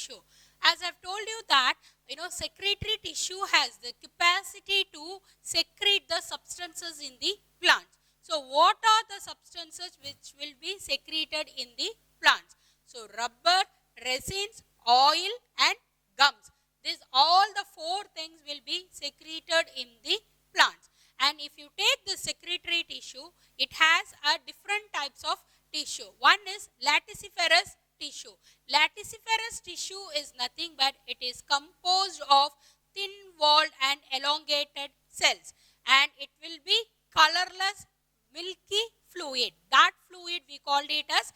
tissue. As I've told you that, secretory tissue has the capacity to secrete the substances in the plants. So what are the substances which will be secreted in the plants? So rubber, resins, oil and gums. These all the four things will be secreted in the plants. And if you take the secretory tissue, it has a different types of tissue. One is latissiferous tissue. Latissiferous tissue is nothing but it is composed of thin-walled and elongated cells, and it will be colorless, milky fluid. That fluid we called it as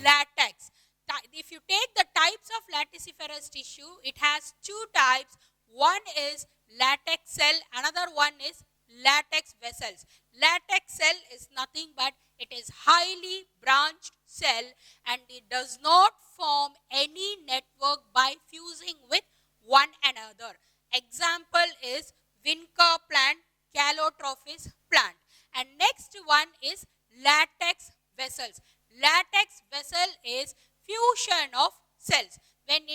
latex. If you take the types of latissiferous tissue, it has two types. One is latex cell, another one is latex vessels. Latex cell is nothing but it is highly branched cell, and it does not form any network by fusing with one another. Example is vinca plant, Calotropis plant. And next one is latex vessels. Latex vessel is fusion of cells. When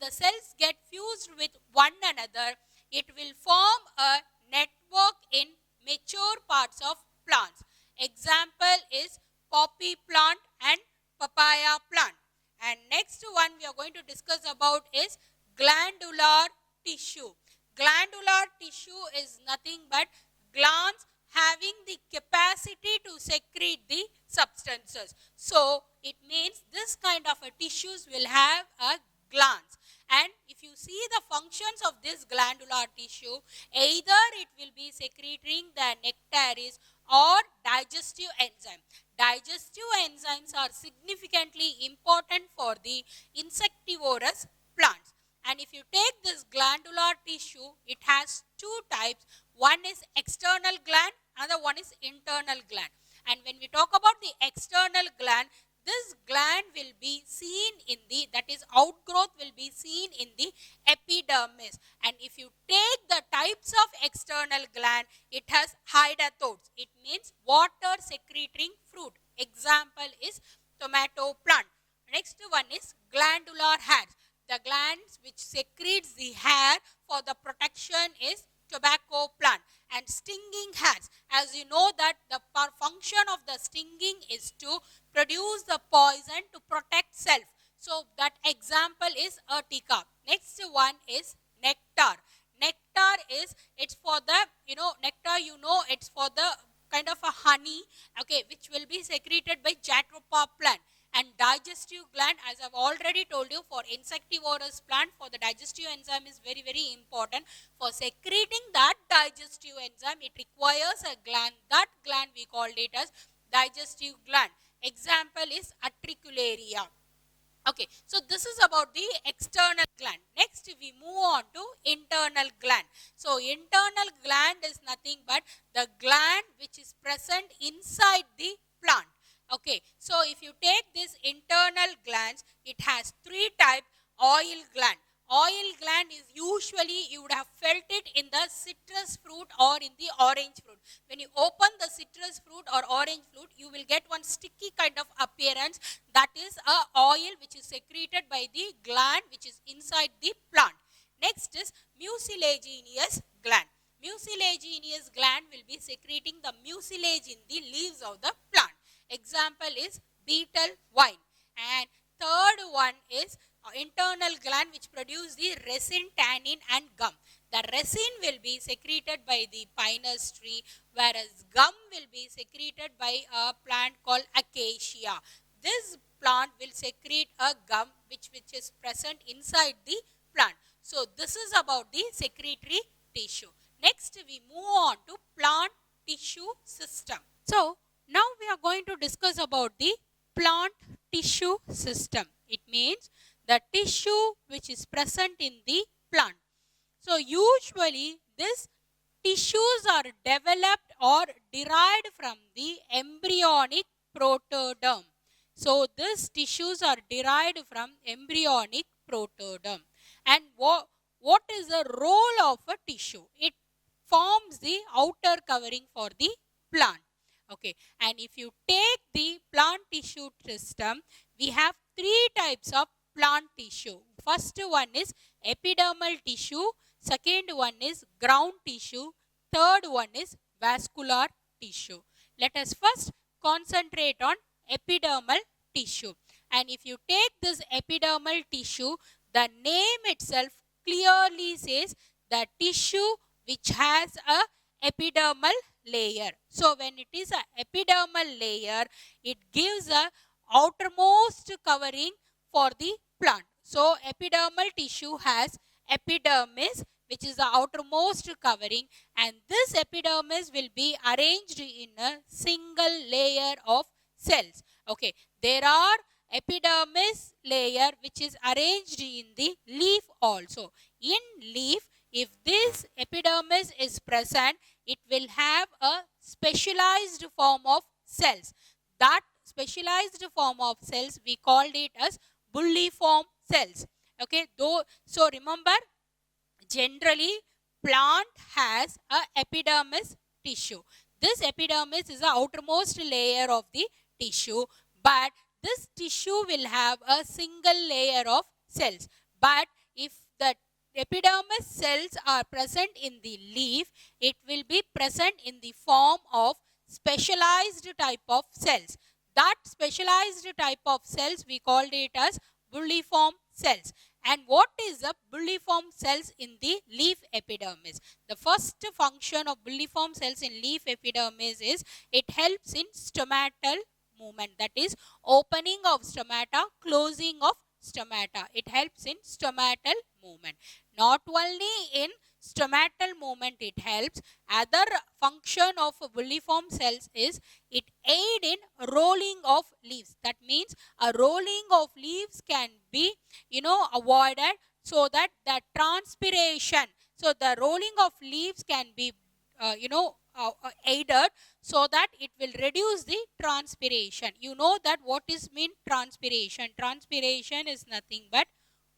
the cells get fused with one another, it will form a network in mature parts of plants. Example is poppy plant and papaya plant. And next one we are going to discuss about is glandular tissue. Glandular tissue is nothing but glands having the capacity to secrete the substances. So it means this kind of a tissues will have a glands. And if you see the functions of this glandular tissue, either it will be secreting the nectaries or digestive enzyme. Digestive enzymes are significantly important for the insectivorous plants. And if you take this glandular tissue, it has two types. One is external gland, another one is internal gland. And when we talk about the external gland, this gland will be seen in the, that is outgrowth will be seen in the epidermis. And if you take the types of external gland, it has hydathodes. It means water secreting fruit. Example is tomato plant. Next one is glandular hairs. The glands which secretes the hair for the protection is tobacco plant. And stinging hairs, as you know that the function of the stinging is to produce the poison to protect self. So that example is urtica. Next one is nectar. Nectar is, it's for the, nectar, it's for the kind of a honey, okay, which will be secreted by Jatropha plant. And digestive gland, as I've already told you, for insectivorous plant, for the digestive enzyme is very, very important. For secreting that digestive enzyme, it requires a gland. That gland we called it as digestive gland. Example is Utricularia. Okay, so this is about the external gland. Next, we move on to internal gland. So internal gland is nothing but the gland which is present inside the plant. Okay, so if you take this internal glands, it has three types. Oil gland. Oil gland is usually, you would have felt it in the citrus fruit or in the orange fruit. When you open the citrus fruit or orange fruit, you will get one sticky kind of appearance. That is a oil which is secreted by the gland which is inside the plant. Next is mucilaginous gland. Mucilaginous gland will be secreting the mucilage in the leaves of the plant. Example is betel wine. And third one is internal gland which produce the resin, tannin and gum. The resin will be secreted by the pinus tree, whereas gum will be secreted by a plant called acacia. This plant will secrete a gum which is present inside the plant. So this is about the secretory tissue. Next we move on to plant tissue system. So now we are going to discuss about the plant tissue system. It means the tissue which is present in the plant. So usually these tissues are developed or derived from the embryonic protoderm. So these tissues are derived from embryonic protoderm. And what is the role of a tissue? It forms the outer covering for the plant. Okay, and if you take the plant tissue system, we have three types of plant tissue. First one is epidermal tissue, second one is ground tissue, third one is vascular tissue. Let us first concentrate on epidermal tissue. And if you take this epidermal tissue, the name itself clearly says the tissue which has a epidermal layer. So when it is a epidermal layer, it gives a outermost covering for the plant. So epidermal tissue has epidermis, which is the outermost covering, and this epidermis will be arranged in a single layer of cells. Okay, there are epidermis layer which is arranged in the leaf also. In leaf, if this epidermis is present, it will have a specialized form of cells. That specialized form of cells, we called it as bulliform cells. Okay, so remember, generally plant has a epidermis tissue. This epidermis is the outermost layer of the tissue, but this tissue will have a single layer of cells. But if the epidermis cells are present in the leaf, it will be present in the form of specialized type of cells. That specialized type of cells, we called it as bulliform cells. And what is the bulliform cells in the leaf epidermis? The first function of bulliform cells in leaf epidermis is it helps in stomatal movement, that is opening of stomata, closing of stomata. It helps in stomatal movement. Not only in stomatal movement it helps, other function of bulliform cells is it aid in rolling of leaves. That means a rolling of leaves can be avoided, so that the transpiration, so the rolling of leaves can be aided, so that it will reduce the transpiration. You know that what is mean transpiration? Transpiration is nothing but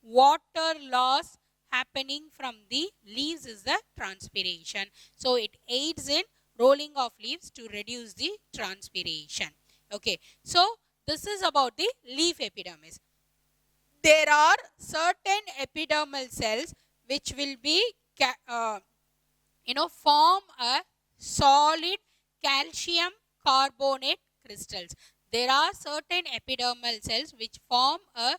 water loss happening from the leaves is the transpiration. So it aids in rolling of leaves to reduce the transpiration. Okay, so this is about the leaf epidermis. There are certain epidermal cells which will be form a solid calcium carbonate crystals. There are certain epidermal cells which form a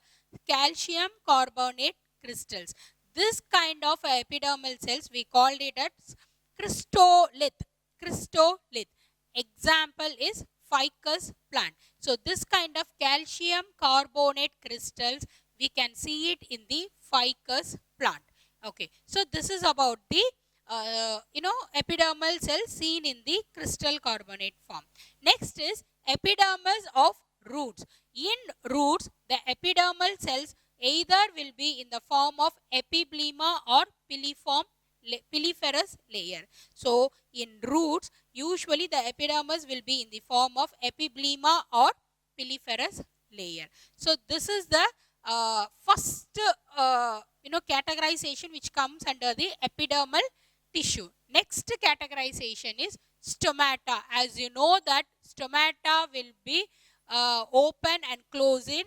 calcium carbonate crystals. This kind of epidermal cells, we called it as crystolith. Crystolith. Example is ficus plant. So this kind of calcium carbonate crystals, we can see it in the ficus plant. Okay, so this is about the epidermal cells seen in the crystal carbonate form. Next is epidermis of roots. In roots, the epidermal cells either will be in the form of epiblema or piliferous layer. So in roots, usually the epidermis will be in the form of epiblema or piliferous layer. So this is the first categorization which comes under the epidermal tissue. Next categorization is stomata. As you know that stomata will be open and closing,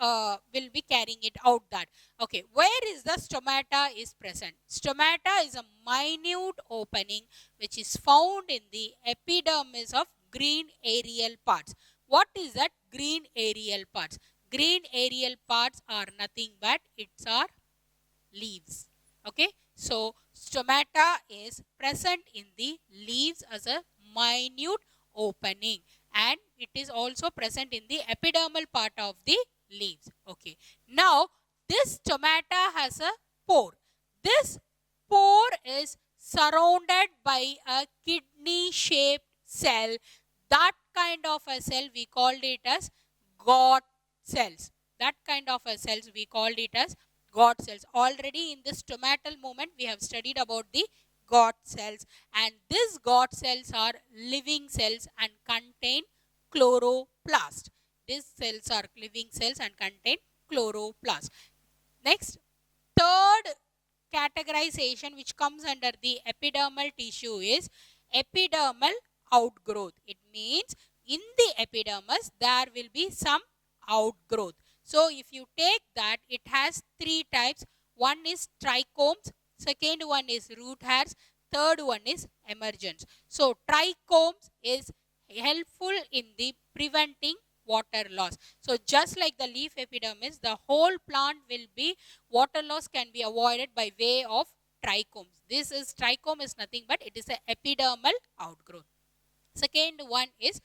will be carrying it out that. Okay, where is the stomata is present? Stomata is a minute opening which is found in the epidermis of green aerial parts. What is that green aerial parts? Green aerial parts are nothing but it's our leaves. Okay, so stomata is present in the leaves as a minute opening, and it is also present in the epidermal part of the leaves. Okay, now this stomata has a pore. This pore is surrounded by a kidney shaped cell. That kind of a cell we called it as Gott cells. That kind of a cells we called it as Gott cells. Already in this stomatal movement we have studied about the Gott cells, and these Gott cells are living cells and contain chloroplast. These cells are living cells and contain chloroplast. Next, third categorization which comes under the epidermal tissue is epidermal outgrowth. It means in the epidermis there will be some outgrowth. So if you take that, it has three types. One is trichomes, second one is root hairs, third one is emergence. So trichomes is helpful in the preventing water loss. So just like the leaf epidermis, the whole plant will be, water loss can be avoided by way of trichomes. This is, trichome is nothing but it is an epidermal outgrowth. Second one is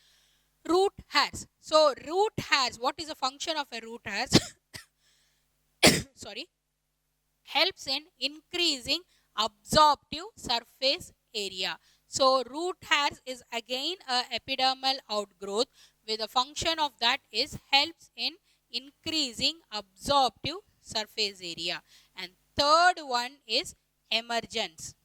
root hairs. So root hairs, what is the function of a root hairs? Sorry, helps in increasing absorptive surface area. So root hairs is again a epidermal outgrowth, where the function of that is helps in increasing absorptive surface area. And third one is emergence.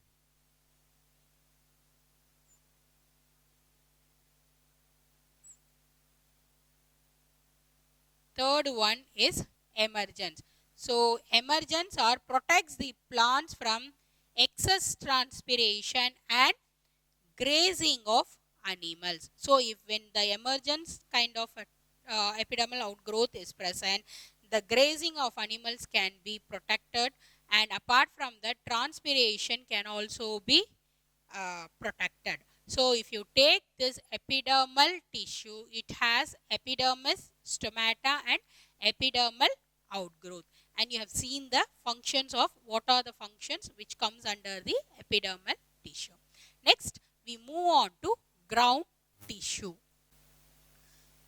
Third one is emergence. So emergence or protects the plants from excess transpiration and grazing of animals. So if when the emergence kind of epidermal outgrowth is present, the grazing of animals can be protected, and apart from that, transpiration can also be protected. So if you take this epidermal tissue, it has epidermis, stomata and epidermal outgrowth. And you have seen the functions of what are the functions which comes under the epidermal tissue. Next, we move on to ground tissue.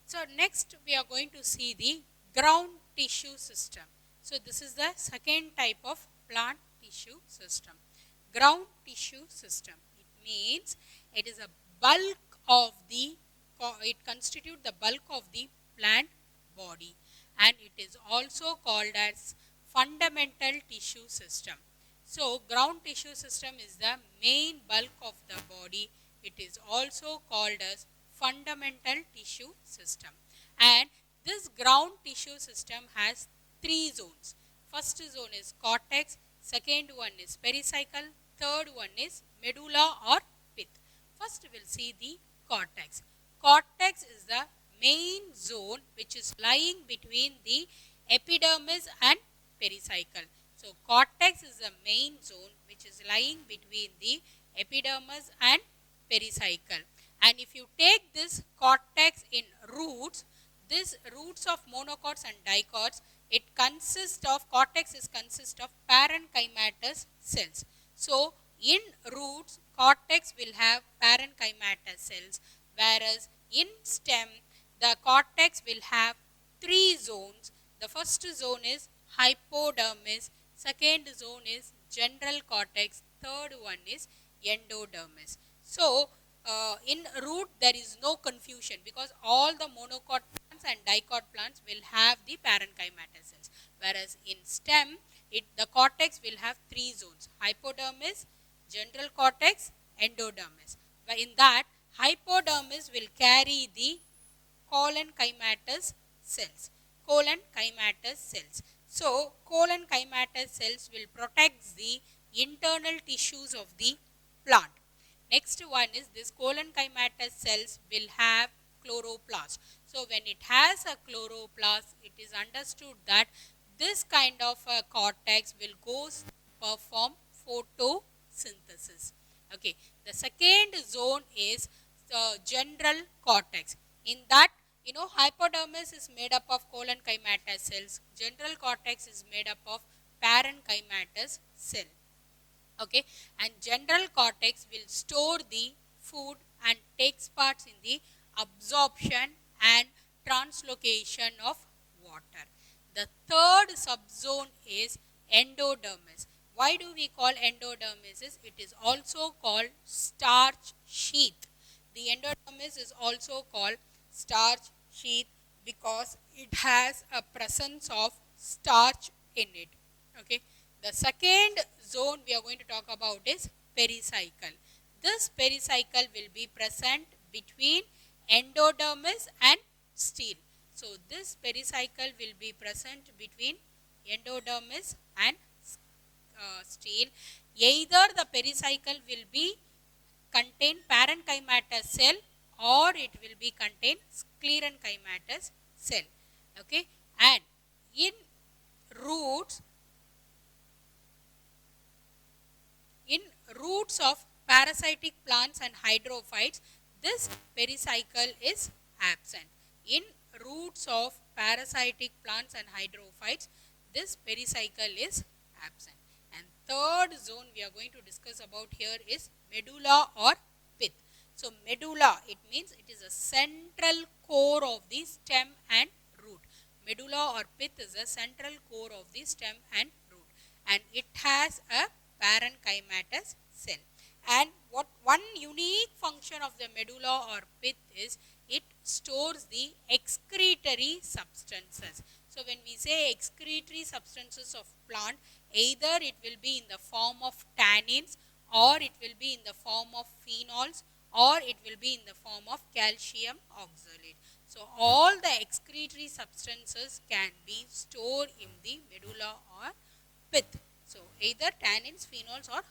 So next we are going to see the ground tissue system. So this is the second type of plant tissue system. Ground tissue system. It means it is a bulk of the, it constitutes the bulk of the plant body, and it is also called as fundamental tissue system. So ground tissue system is the main bulk of the body. It is also called as fundamental tissue system. And this ground tissue system has three zones. First zone is cortex, second one is pericycle, third one is medulla or pith. First we will see the cortex. Cortex is the main zone which is lying between the epidermis and pericycle. So cortex is the main zone which is lying between the epidermis and pericycle. And if you take this cortex in roots, this roots of monocots and dicots, it consists of, cortex is consist of parenchymatous cells. So in roots, cortex will have parenchymatous cells, whereas in stem, the cortex will have three zones. The first zone is hypodermis, second zone is general cortex, third one is endodermis. So in root there is no confusion, because all the monocot plants and dicot plants will have the parenchymatous cells, whereas in stem the cortex will have three zones: hypodermis, general cortex, endodermis. In that, hypodermis will carry the collenchymatous cells. Collenchymatous cells. So collenchymatous cells will protect the internal tissues of the plant. Next one is this collenchymatous cells will have chloroplast. So when it has a chloroplast, it is understood that this kind of a cortex will go perform photosynthesis. Okay. The second zone is the general cortex. In that, hypodermis is made up of collenchymatous cells. General cortex is made up of parenchymatous cell. Okay, and general cortex will store the food and takes part in the absorption and translocation of water. The third subzone is endodermis. Why do we call endodermis? It is also called starch sheath. The endodermis is also called starch sheath because it has a presence of starch in it. Okay. The second zone we are going to talk about is pericycle. This pericycle will be present between endodermis and stele. So this pericycle will be present between endodermis and stele. Either the pericycle will be contain parenchymatous cell or it will be contain sclerenchymatous cell. Okay, and in roots, in roots of parasitic plants and hydrophytes, this pericycle is absent. In roots of parasitic plants and hydrophytes, this pericycle is absent. And third zone we are going to discuss about here is medulla or pith. So medulla, it means it is a central core of the stem and root. Medulla or pith is a central core of the stem and root, and it has a parenchymatous cell. And what one unique function of the medulla or pith is, it stores the excretory substances. So when we say excretory substances of plant, either it will be in the form of tannins, or it will be in the form of phenols, or it will be in the form of calcium oxalate. So all the excretory substances can be stored in the medulla or pith. So either tannins, phenols, or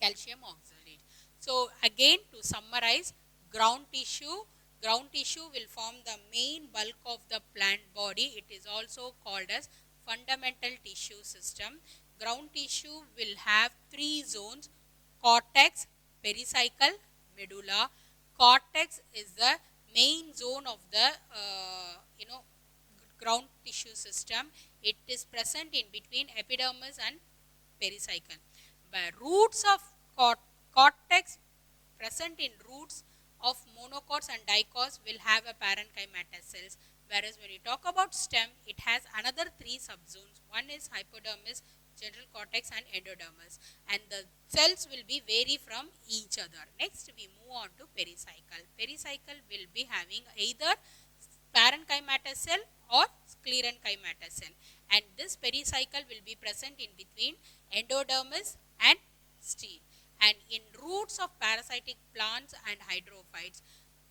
calcium oxalate. So again, to summarize, ground tissue will form the main bulk of the plant body. It is also called as fundamental tissue system. Ground tissue will have three zones: cortex, pericycle, medulla. Cortex is the main zone of the ground tissue system. It is present in between epidermis and pericycle. But roots of cortex, present in roots of monocots and dicots, will have a parenchymatous cells, whereas when you talk about stem, it has another three subzones. One is hypodermis, general cortex, and endodermis, and the cells will be vary from each other. Next we move on to pericycle. Pericycle will be having either parenchymatous cell or sclerenchymatous cell, and this pericycle will be present in between endodermis and stele. And in roots of parasitic plants and hydrophytes,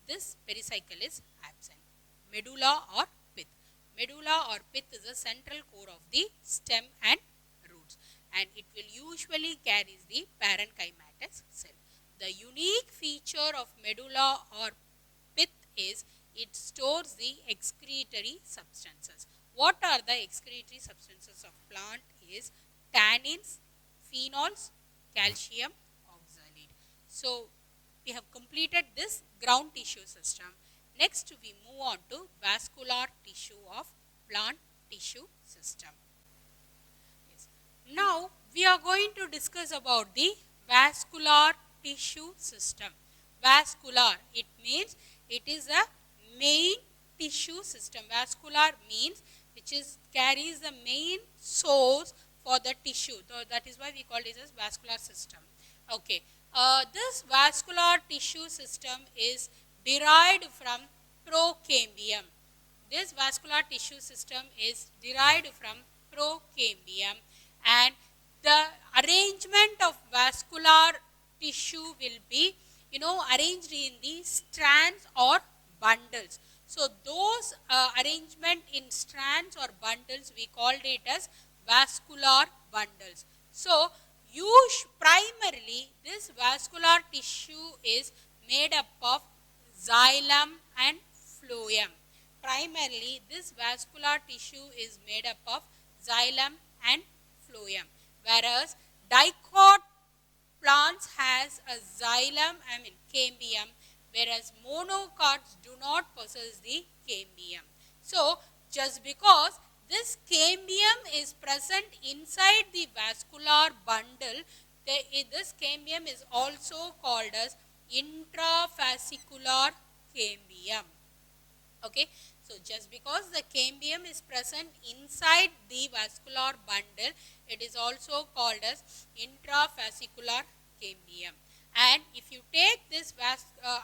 this pericycle is absent. Medulla or pith. Medulla or pith is a central core of the stem and roots, and it will usually carries the parenchymatous cell. The unique feature of medulla or pith is it stores the excretory substances. What are the excretory substances of plant is tannins, phenols, calcium oxalate. So we have completed this ground tissue system. Next we move on to vascular tissue of plant tissue system. Yes. Now we are going to discuss about the vascular tissue system. Vascular, it means it is a main tissue system. Vascular means which is carries the main source for the tissue. So that is why we call it as vascular system. Okay. This vascular tissue system is derived from procambium. This vascular tissue system is derived from procambium, and the arrangement of vascular tissue will be arranged in the strands or bundles. So those arrangement in strands or bundles, we called it as vascular bundles. So primarily this vascular tissue is made up of xylem and phloem. Primarily this vascular tissue is made up of xylem and phloem, whereas dicot plants has a xylem, cambium, whereas monocots do not possess the cambium. So just because this cambium is present inside the vascular bundle, this cambium is also called as intrafascicular cambium. Okay, so just because the cambium is present inside the vascular bundle, it is also called as intrafascicular cambium. And if you take this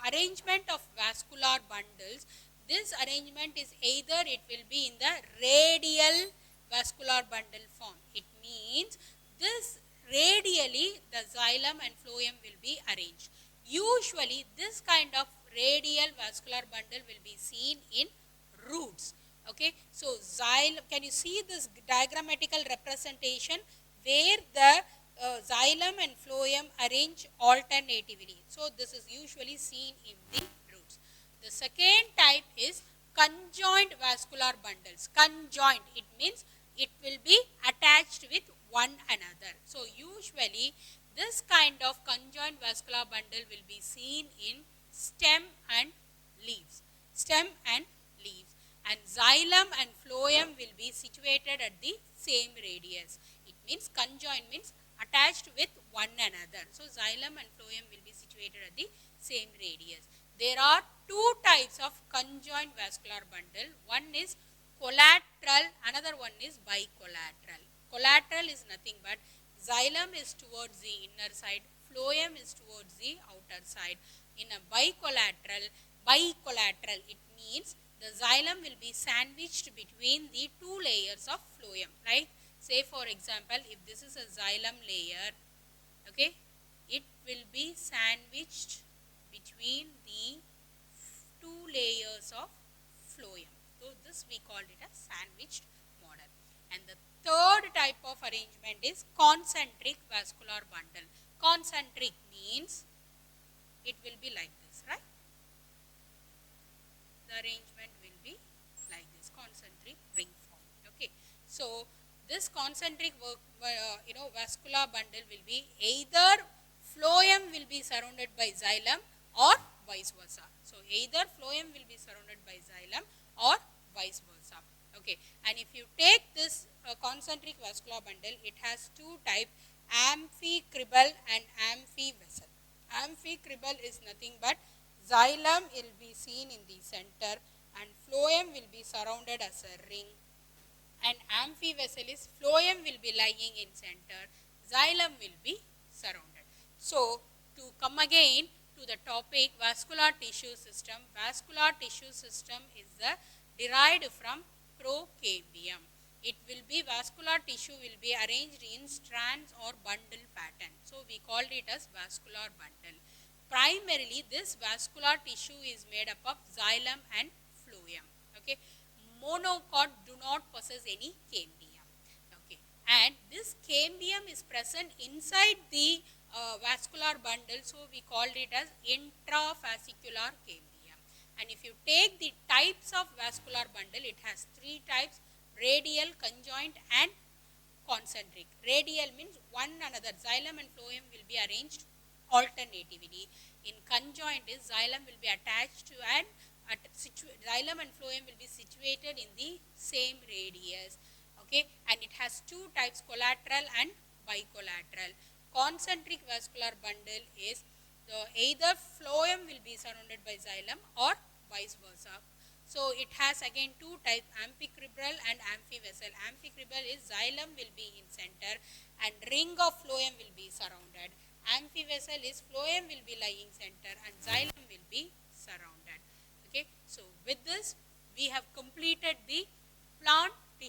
arrangement of vascular bundles, this arrangement is either it will be in the radial vascular bundle form. It means this radially the xylem and phloem will be arranged. Usually this kind of radial vascular bundle will be seen in roots. Okay, so xylem, can you see this diagrammatical representation where the xylem and phloem arrange alternatively? So this is usually seen in the roots. The second type is conjoined vascular bundles. Conjoined, it means it will be attached with one another. So usually this kind of conjoined vascular bundle will be seen in stem and leaves. Stem and leaves. And xylem and phloem will be situated at the same radius. It means conjoined means attached with one another. So xylem and phloem will be situated at the same radius. There are two types of conjoined vascular bundle. One is collateral, another one is bicollateral. Collateral is nothing but xylem is towards the inner side, phloem is towards the outer side. In a bicollateral, it means the xylem will be sandwiched between the two layers of phloem. Right? Say for example, if this is a xylem layer, okay, it will be sandwiched between the two layers of phloem. So this we called it a sandwiched model. And the third type of arrangement is concentric vascular bundle. Concentric means it will be like this, right? The arrangement will be like this, concentric ring form. Okay. So this concentric vascular bundle will be either phloem will be surrounded by xylem or vice versa. So either phloem will be surrounded by xylem or vice versa. Okay. And if you take this concentric vascular bundle, it has two types, amphicribal and amphivessel. Amphicribal is nothing but xylem will be seen in the center and phloem will be surrounded as a ring. And amphivessel is phloem will be lying in center, xylem will be surrounded. So to come again to the topic vascular tissue system. Vascular tissue system is derived from procambium. It will be vascular tissue will be arranged in strands or bundle pattern. So we called it as vascular bundle. Primarily this vascular tissue is made up of xylem and phloem. Okay. Monocot do not possess any cambium. Okay. And this cambium is present inside the vascular bundle, so we called it as intrafascicular cambium. And if you take the types of vascular bundle, it has three types: radial, conjoint and concentric. Radial means one another, xylem and phloem will be arranged alternatively. In conjoint is xylem will be attached to and xylem and phloem will be situated in the same radius. Okay, and it has two types, collateral and bicollateral. Concentric vascular bundle is either phloem will be surrounded by xylem or vice versa. So it has again two types, amphicribal and amphivessel. Amphicribal is xylem will be in center and ring of phloem will be surrounded. Amphivessel is phloem will be lying center and xylem will be surrounded. Okay, so with this we have completed the plant